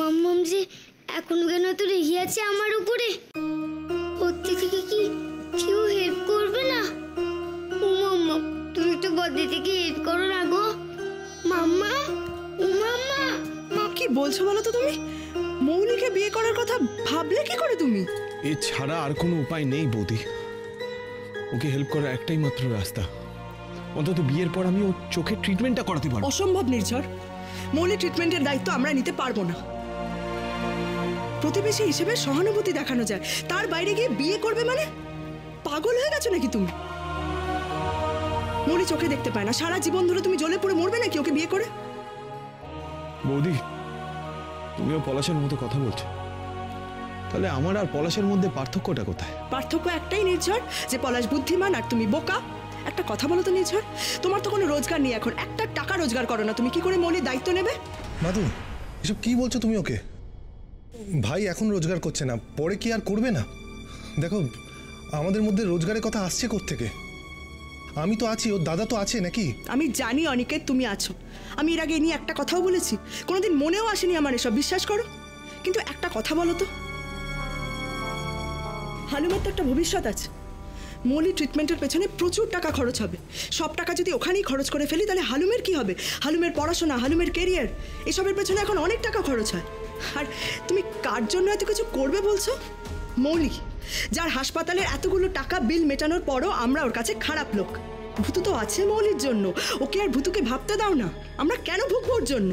মাম্মাম যে এখন কেন তো রেগে আছে আমার উপরে? বদ্দি থেকে কি কেউ হেল্প করবে না? ও মাম্মা, তুমি তো বদ্দি থেকে হেল্প করো না গো। মাম্মা, ও মাম্মা। কি বলছো বলো তো তুমি? মৌলিকে বিয়ে করার কথা ভাবলে কি করে তুমি? এছাড়া আর কোনো উপায় নেই বৌদি। ওকে হেল্প করার একটাই মাত্র রাস্তা, অন্তত বিয়ের পর আমি ওর চোখের ট্রিটমেন্টটা করাতে পারবো। অসম্ভব নির্ঝর, মৌলিক ট্রিটমেন্টের দায়িত্ব আমরা নিতে পারবো না। প্রতিবেশী হিসেবে সহানুভূতি দেখানো যায়, তার বাইরে গিয়ে বিয়ে করবে মানে? পাগল হয়ে গেছো নাকি তুমি? মৌলি চোখে দেখতে পায় না, সারা জীবন ধরে তুমি জ্বলে পুড়ে মরবে নাকি ওকে বিয়ে করে? বৌদি, তুমিও পলাশের মতো কথা বলছো, তাহলে আমার আর পলাশের মধ্যে পার্থক্যটা কোথায়? পার্থক্য একটাই নির্ঝর, যে পলাশ বুদ্ধিমান আর তুমি বোকা। একটা কথা বলো তো নির্ঝর, তোমার তো কোনো রোজগার নেই এখন, একটা টাকা রোজগার করো না, তুমি কি করে মৌলির দায়িত্ব নেবে? মাধু, এসব কি বলছো তুমি ওকে? ভাই এখন রোজগার করছে না, পরে কি আর করবে না? দেখো, আমাদের মধ্যে রোজগারের কথা আসছে কোত্থেকে? আমি তো আছি, ওর দাদা তো আছে নাকি? আমি জানি অনিকেত তুমি আছো, আমি এর আগে নিয়ে একটা কথাও বলেছি, কোনোদিন মনেও আসেনি আমার এসব, বিশ্বাস করো। কিন্তু একটা কথা বলো তো, হালুমের তো একটা ভবিষ্যৎ আছে। মৌলি ট্রিটমেন্টের পেছনে প্রচুর টাকা খরচ হবে, সব টাকা যদি ওখানেই খরচ করে ফেলি তাহলে হালুমের কি হবে? হালুমের পড়াশোনা, হালুমের কেরিয়ার, এসবের পেছনে এখন অনেক টাকা খরচ হয়। আর তুমি কার জন্য এত কিছু করবে বলছো? মৌলি, যার হাসপাতালের এতগুলো টাকা বিল মেটানোর পরও আমরা ওর কাছে খারাপ লোক। ভূতু তো আছে মৌলির জন্য, ওকে আর ভূতুকে ভাবতে দাও না, আমরা কেন ভুগবো ওর জন্য?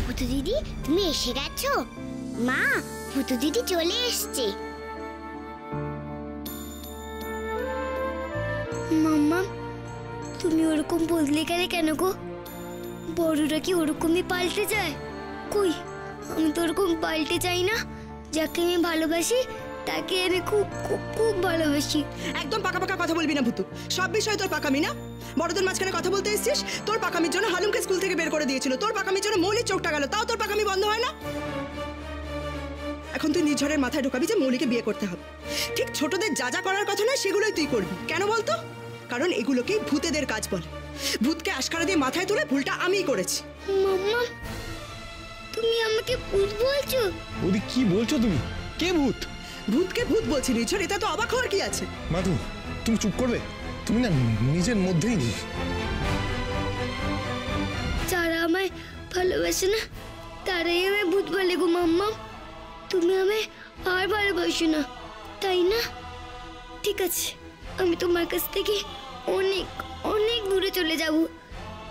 ভূতু দিদি, তুমি এসে গেছো? মা, ভূতু দিদি চলে এসছে। মাম্মা, তুমি ওরকম বদলে গেলে কেন গো? বড়রা কি ওরকমই পাল্টে যায়? কই, আমি তো ওরকম পাল্টে চাই না। যাকে আমি ভালোবাসি তাকে আমি খুব খুব খুব ভালোবাসি। একদম পাকা পাকা কথা বলবি না ভূতু, সব বিষয় তোর পাকামি না। বড়দের মাঝখানে কথা বলতে এসেছিস, তোর পাকামির জন্য হালুমকে স্কুল থেকে বের করে দিয়েছিল, তোর পাকামির জন্য মৌলির চোখটা গেল, তাও তোর পাকামি বন্ধ হয় না? এখন তুই নির্ঝরের মাথায় ঢোকাবি যে মৌলিকে বিয়ে করতে হবে। ঠিক ছোটদের যা যা করার কথা নয় সেগুলোই তুই করবি। কেন বলতো? কারণ এগুলোকেই ভূতেদের কাজ বলে। ভূতকে আশকারা দিয়ে মাথায় তুলে ভুলটা আমিই করেছি। মাম্মা, তুমি আমাকে ভূত বলছো? বৌদি কি বলছো তুমি? কে ভূত? ভূতকে ভূত বলছি নির্ঝর, এটা তো অবাক হওয়ার কি আছে? মাধু, তুমি চুপ করবে? তুমি না নিজের মধ্যেই নেই। যারা আমায় ভালোবাসে না তারাই আমায় ভূত বলে গো মাম্মা। তুমি আমায় আর ভালোবাসো না, তাই না? ঠিক আছে, আমি তোমার কাছ থেকে অনেক অনেক দূরে চলে যাব।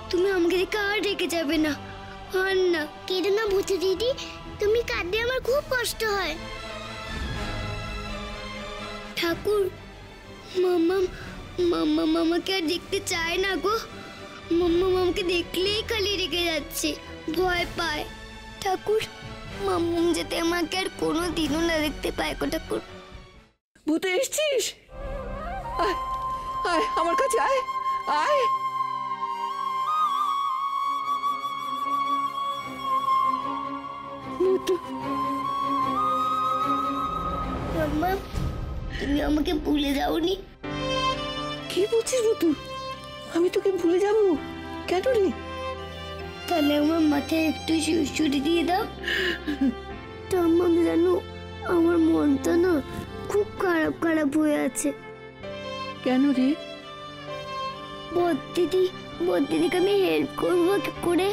তুমি আমাকে দেখে আর রেখে যাবে না, আর না। কেঁদো না ভূতু দিদি, তুমি কাঁদলে আমার খুব কষ্ট হয়। ঠাকুর, মাম্মা মাম্মা মামাকে আর দেখতে চায় না গো। মাম্মা মামাকে দেখলেই খালি রেগে যাচ্ছে, ভয় পায়। ঠাকুর, মাম্মা যাতে আমাকে আর কোনো দিনও না দেখতে পায় গো ঠাকুর। ভূতে এসছিস? আয় আয় আমার কাছে আয়, আয়। মাম্মা, তুমি আমাকে ভুলে যাওনি? কি বলছিস ভূতু? আমি তোকে ভুলে যাব কেন রে? তাহলে আমার মাথায় একটু সুড়সুড়ি দিয়ে দাও। মাম্মা জানো, আমার মনটা না খুব খারাপ খারাপ হয়ে আছে। কেন রে? বদ্দিদিকে আমি হেল্প করবো কি করে?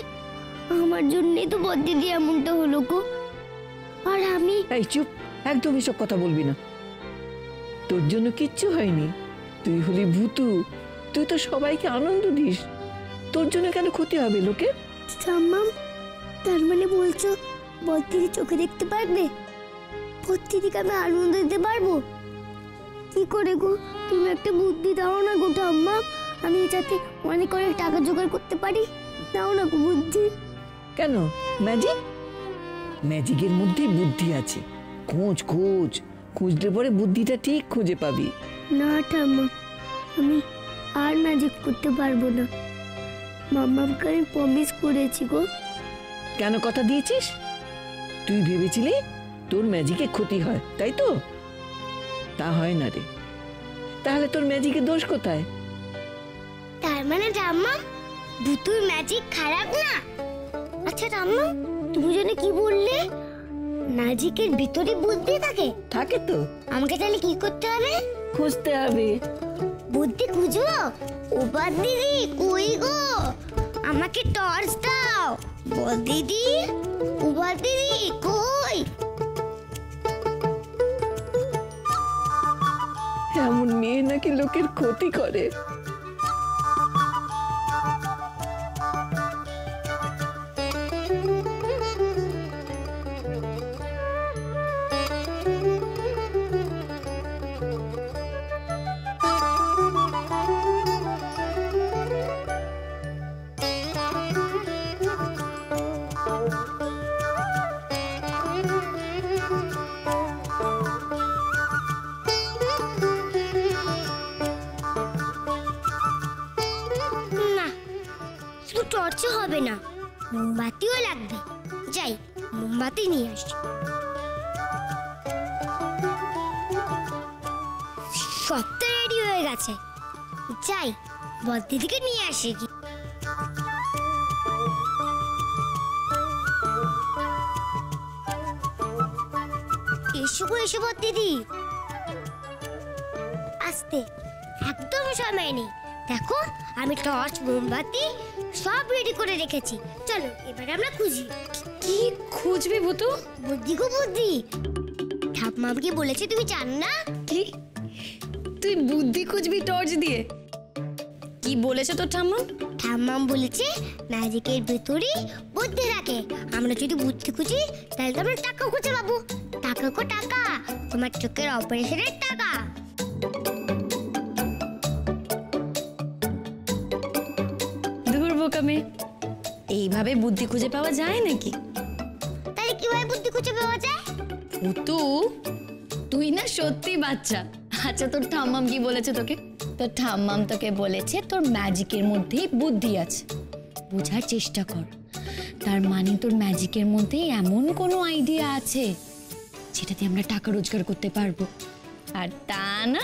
আমার জন্যই তো বদ্দিদি এমনটা হলো গো। আর আমি... এই চুপ, একদম এসব কথা বলবি না। তোর জন্য কিচ্ছু হয়নি, তুই হলি ভূতু, তুই তো সবাইকে আনন্দ দিস, তোর জন্য কেন ক্ষতি হবে লোকে? মাম্মা, তার মানে বলছো বদ্দিদি চোখে দেখতে পারবে? বদ্দিদিকে আমি আনন্দ দিতে পারবো কি করে গো? তুমি একটা বুদ্ধি দাও না গো ঠাম্মা, আমি যাতে অনেক অনেক টাকা জোগাড় করতে পারি। দাও না গো বুদ্ধি। কেন ম্যাজিক? ম্যাজিকের মধ্যেই বুদ্ধি আছে, খোঁজ খোঁজ, খুঁজলে পরে বুদ্ধিটা ঠিক খুঁজে পাবি। না ঠাম্মা, আমি আর ম্যাজিক করতে পারবো না। মাম্মাকে আমি প্রমিস করেছি গো। কেন কথা দিয়েছিস? তুই ভেবেছিলি তোর ম্যাজিকে ক্ষতি হয়, তাই তো? তা হয় না রে। তাহলে তোর ম্যাজিকের দোষ কোথায়? তার মানে ঠাম্মা ভূতুর ম্যাজিক খারাপ না? আচ্ছা ঠাম্মা, তুমি যেন কি বললে ম্যাজিকের ভিতরে বুদ্ধি থাকে? থাকে তো, আমাকে তাহলে কি করতে হবে? খুঁজতে হবে। বুদ্ধি খুঁজো? ওবা দিদি কই গো, আমাকে টর্চ দাও। বল দিদি, ওবা দিদি কই? এমন মেয়ে নাকি লোকের ক্ষতি করে। না, শুধু টর্চও হবে না, মোমবাতিও লাগবে। যাই, মোমবাতি নিয়ে আসি। সব তো রেডি হয়ে গেছে, যাই বল দিদিকে নিয়ে আসি। এসো গো, এসো বল দিদি। আস্তে, একদম সময় নেই। দেখো আমি টর্চ, মোমবাতি সব রেডি করে রেখেছি। চলো এবার আমরা খুঁজি। কি খুঁজবি ভূতু? বুদ্ধি গো বুদ্ধি। ঠাম্মা আমাকে বলেছে, তুমি জানো না? কি তুই বুদ্ধি খুঁজবি টর্চ দিয়ে? কি বলেছে তোর ঠাম্মা? ঠাম্মা বলেছে ম্যাজিকের ভেতরে বুদ্ধি থাকে। আমরা যদি বুদ্ধি খুঁজি তাহলে তো আমরা টাকা খুঁজে পাবো। টাকা গো টাকা, তোমার চোখের অপারেশনের টাকা। ধুর বোকামে, এইভাবে বুদ্ধি খুঁজে পাওয়া যায় নাকি? তাহলে কিভাবে বুদ্ধি খুঁজে পাওয়া যায়? ভূতু, তুই না সত্যি বাচ্চা। আচ্ছা, তোর ঠাম্মাম কি বলেছে তোকে? তোর ঠাম্মাম তোকে বলেছে তোর ম্যাজিকের মধ্যেই বুদ্ধি আছে। বোঝার চেষ্টা কর। তার মানে তোর ম্যাজিকের মধ্যে এমন কোনো আইডিয়া আছে যেটাতে আমরা টাকা রোজগার করতে পারবো। আর তা না,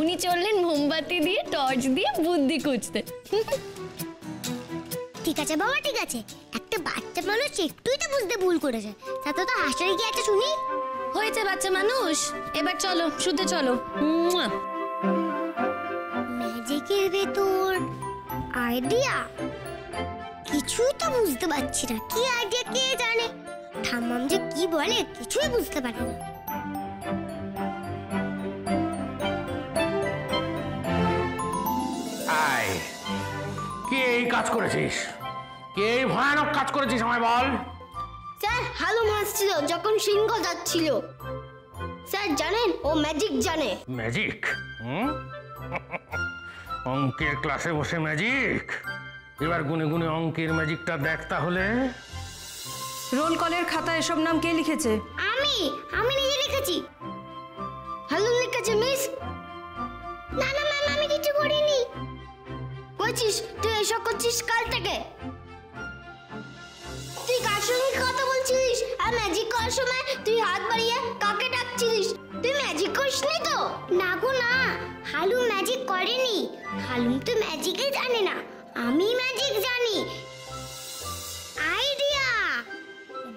উনি চললেন মোমবাতি দিয়ে, টর্চ দিয়ে বুদ্ধি খুঁজতে। ঠিক আছে বাবা, ঠিক আছে। একটা বাচ্চা মানুষ একটুই তো বুঝতে ভুল করেছে, তাতে তো হাসার কি একটা শুনি। হয়েছে বাচ্চা মানুষ, এবার চলো শুতে চলো। মুয়া। ম্যাজিকের ভেতর আইডিয়া কিছুই তো বুঝতে পারছি না। কি আইডিয়া কে জানে? ঠাম্মাম যে কি বলে কিছুই বুঝতে পারি না। আয়, কে এই কাজ করেছিস? কে এই ভয়ানক কাজ করেছিস আমায় বল। স্যার, হালুম হাসছিল যখন সিংহ যাচ্ছিল। স্যার জানেন, ও ম্যাজিক জানে। ম্যাজিক? অঙ্কের ক্লাসে বসে ম্যাজিক? এবার গুনে গুনে অঙ্কের ম্যাজিকটা দেখ তাহলে। রোল কলের খাতা এসব নাম কে লিখেছে? আমি নিজে লিখেছি। হালুম লিখেছে মিস। না না ম্যাম, আমি কিছু করিনি। বলছিস তুই এসব করছিস কাল থেকে? তুই কার সঙ্গে কথা বলছিস? আর ম্যাজিক করার সময় তুই হাত বাড়িয়ে কাকে ডাকছিস? তুই ম্যাজিক করিসনি তো? না গো না, হালুম ম্যাজিক করেনি। হালুম তো ম্যাজিকই জানে না, আমি ম্যাজিক জানি। আইডিয়া!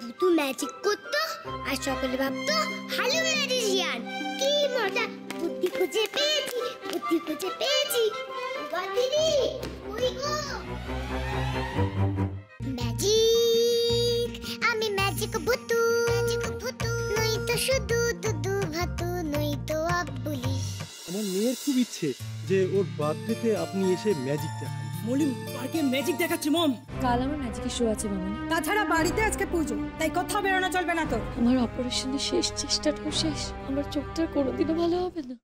ভূতু ম্যাজিক করতো আর সকলে ভাবতো হালুম ম্যাজিশিয়ান। কি মজা! বুদ্ধি খুঁজে পেয়েছি, বুদ্ধি খুঁজে পেয়েছি। বাবা দিদি ওই গো, ম্যাজিক, আমি ম্যাজিক ভূতু। নই তো শুধু দুদু ভাতু, নই তো আব্বুলি। আমার মেয়ের খুব ইচ্ছে যে ওর বার্থডেতে আপনি এসে ম্যাজিক দেখান। মলিম পার্কে ম্যাজিক দেখাচ্ছি মম। কাল আমার ম্যাজিকের শো আছে মামনি। তাছাড়া বাড়িতে আজকে পুজো, তাই কোথাও বেরোনো চলবে না তোর। আমার অপারেশনের শেষ চেষ্টাটাও শেষ। আমার চোখটা কোনোদিনও ভালো হবে না।